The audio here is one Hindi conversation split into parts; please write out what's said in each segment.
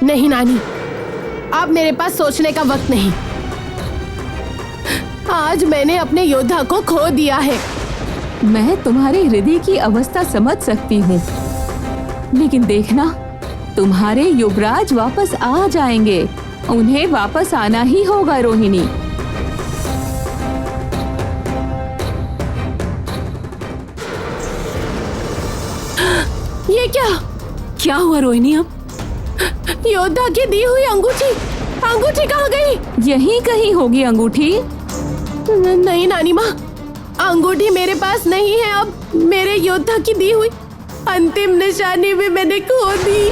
नहीं नानी, अब मेरे पास सोचने का वक्त नहीं। आज मैंने अपने योद्धा को खो दिया है। मैं तुम्हारे हृदय की अवस्था समझ सकती हूँ, लेकिन देखना, तुम्हारे युवराज वापस आ जाएंगे। उन्हें वापस आना ही होगा रोहिणी। ये क्या हुआ रोहिणी? अब योद्धा की दी हुई अंगूठी कहाँ गई? यहीं कहीं होगी अंगूठी। नहीं नानी माँ, अंगूठी मेरे पास नहीं है। अब मेरे योद्धा की दी हुई अंतिम निशानी भी मैंने खो दी।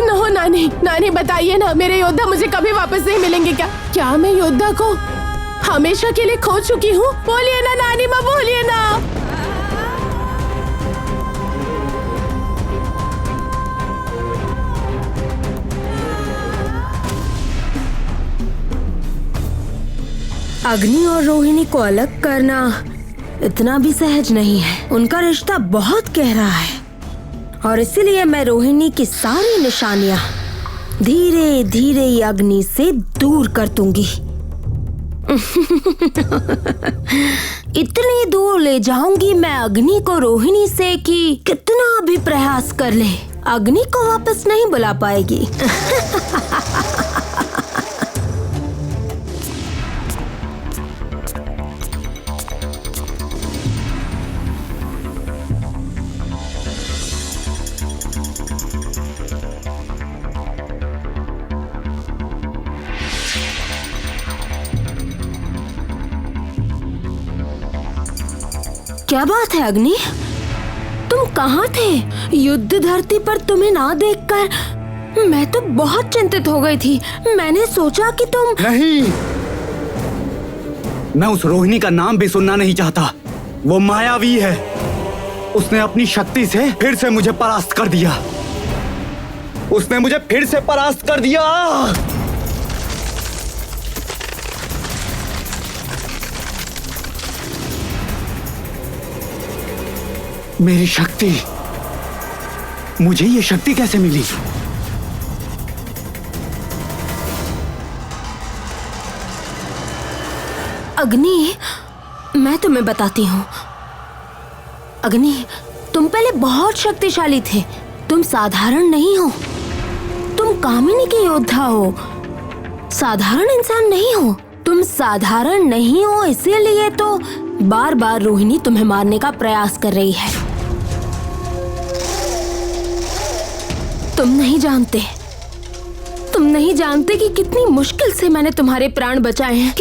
नो नानी बताइए ना, मेरे योद्धा मुझे कभी वापस नहीं मिलेंगे क्या मैं योद्धा को हमेशा के लिए खो चुकी हूँ? बोलिए ना नानी माँ, बोलिए ना। अग्नि और रोहिणी को अलग करना इतना भी सहज नहीं है। उनका रिश्ता बहुत गहरा है और इसीलिए मैं रोहिणी की सारी निशानियां धीरे धीरे अग्नि से दूर कर दूंगी। इतनी दूर ले जाऊंगी मैं अग्नि को रोहिणी से कि कितना भी प्रयास कर ले, अग्नि को वापस नहीं बुला पाएगी। क्या बात है अग्नि, तुम कहाँ थे? युद्ध धरती पर तुम्हें ना देखकर मैं तो बहुत चिंतित हो गई थी। मैंने सोचा कि तुम नहीं, मैं उस रोहिणी का नाम भी सुनना नहीं चाहता। वो मायावी है। उसने अपनी शक्ति से फिर से मुझे परास्त कर दिया। उसने मुझे फिर से परास्त कर दिया। मेरी शक्ति, मुझे ये शक्ति कैसे मिली? अग्नि, मैं तुम्हें बताती हूँ। अग्नि, तुम पहले बहुत शक्तिशाली थे। तुम साधारण नहीं हो। तुम कामिनी के योद्धा हो, साधारण इंसान नहीं हो। तुम साधारण नहीं हो, इसीलिए तो बार बार रोहिणी तुम्हें मारने का प्रयास कर रही है। तुम नहीं जानते कि कितनी मुश्किल से मैंने तुम्हारे प्राण बचाए हैं,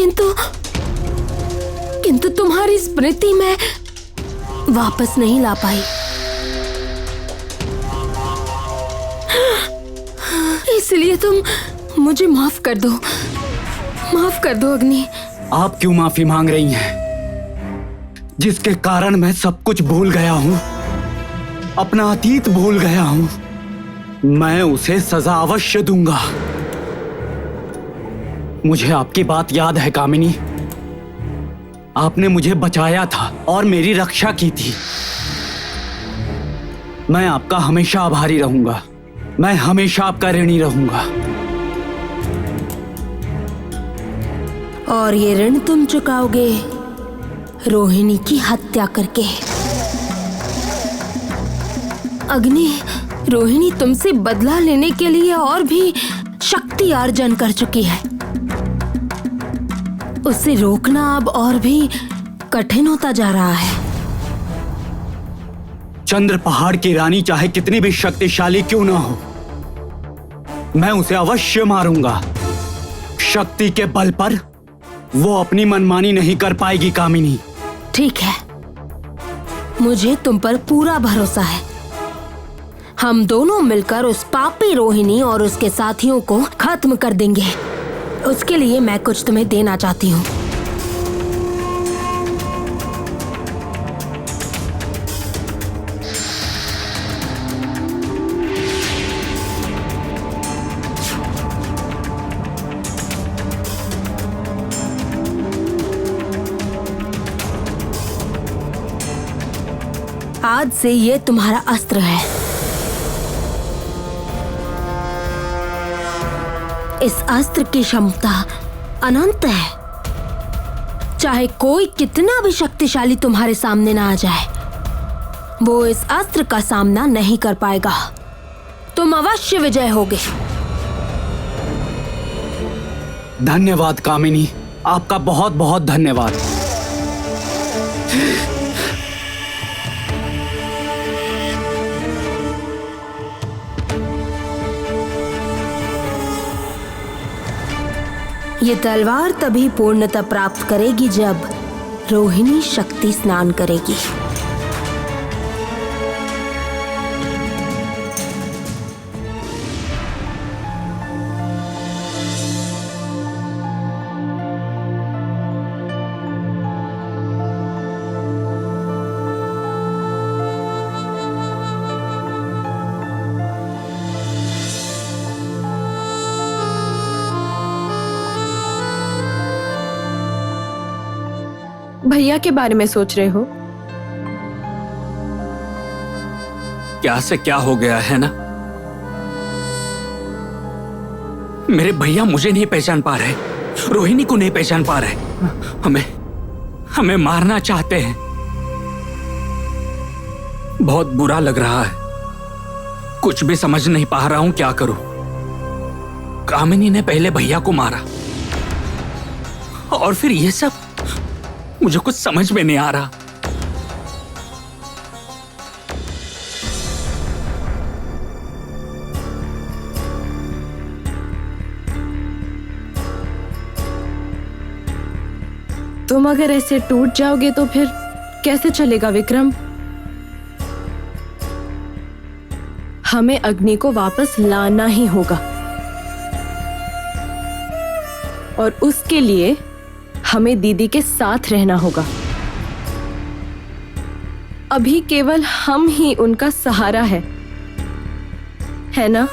किंतु तुम्हारी स्मृति में वापस नहीं ला पाई। इसलिए तुम मुझे माफ कर दो अग्नि। आप क्यों माफी मांग रही हैं? जिसके कारण मैं सब कुछ भूल गया हूँ, अपना अतीत भूल गया हूँ। मैं उसे सजा अवश्य दूंगा। मुझे आपकी बात याद है कामिनी। आपने मुझे बचाया था और मेरी रक्षा की थी। मैं आपका हमेशा आभारी रहूंगा। मैं हमेशा आपका ऋणी रहूंगा। और ये ऋण तुम चुकाओगे रोहिणी की हत्या करके। अग्नि, रोहिणी तुमसे बदला लेने के लिए और भी शक्ति अर्जन कर चुकी है। उसे रोकना अब और भी कठिन होता जा रहा है। चंद्र पहाड़ की रानी चाहे कितनी भी शक्तिशाली क्यों ना हो, मैं उसे अवश्य मारूंगा। शक्ति के बल पर वो अपनी मनमानी नहीं कर पाएगी कामिनी। ठीक है, मुझे तुम पर पूरा भरोसा है। हम दोनों मिलकर उस पापी रोहिणी और उसके साथियों को खत्म कर देंगे। उसके लिए मैं कुछ तुम्हें देना चाहती हूँ। आज से ये तुम्हारा अस्त्र है। इस अस्त्र की क्षमता अनंत है। चाहे कोई कितना भी शक्तिशाली तुम्हारे सामने ना आ जाए, वो इस अस्त्र का सामना नहीं कर पाएगा। तुम अवश्य विजय होगे। धन्यवाद कामिनी, आपका बहुत बहुत धन्यवाद। ये तलवार तभी पूर्णता प्राप्त करेगी जब रोहिणी शक्ति स्नान करेगी। भैया के बारे में सोच रहे हो? क्या से क्या हो गया है ना। मेरे भैया मुझे नहीं पहचान पा रहे, रोहिणी को नहीं पहचान पा रहे। हमें मारना चाहते हैं। बहुत बुरा लग रहा है, कुछ भी समझ नहीं पा रहा हूं क्या करूं। कामिनी ने पहले भैया को मारा और फिर ये सब, मुझे कुछ समझ में नहीं आ रहा। तुम अगर ऐसे टूट जाओगे तो फिर कैसे चलेगा विक्रम? हमें अग्नि को वापस लाना ही होगा और उसके लिए हमें दीदी के साथ रहना होगा। अभी केवल हम ही उनका सहारा है ना?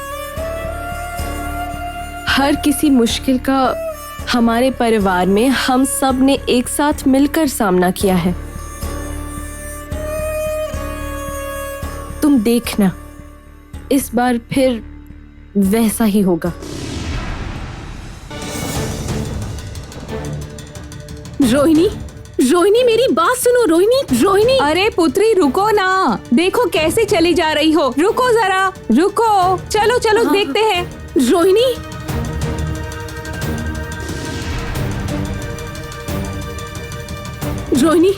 हर किसी मुश्किल का हमारे परिवार में हम सब ने एक साथ मिलकर सामना किया है। तुम देखना, इस बार फिर वैसा ही होगा। रोहिणी, रोहिणी मेरी बात सुनो। रोहिणी, रोहिणी। अरे पुत्री रुको ना, देखो कैसे चली जा रही हो। रुको जरा, रुको। चलो चलो देखते हैं। रोहिणी, रोहिणी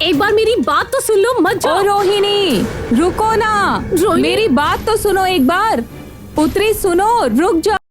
एक बार मेरी बात तो सुन लो, मत जाओ। ओ रोहिणी रुको ना, रोहिणी। मेरी बात तो सुनो एक बार। पुत्री सुनो, रुक जाओ।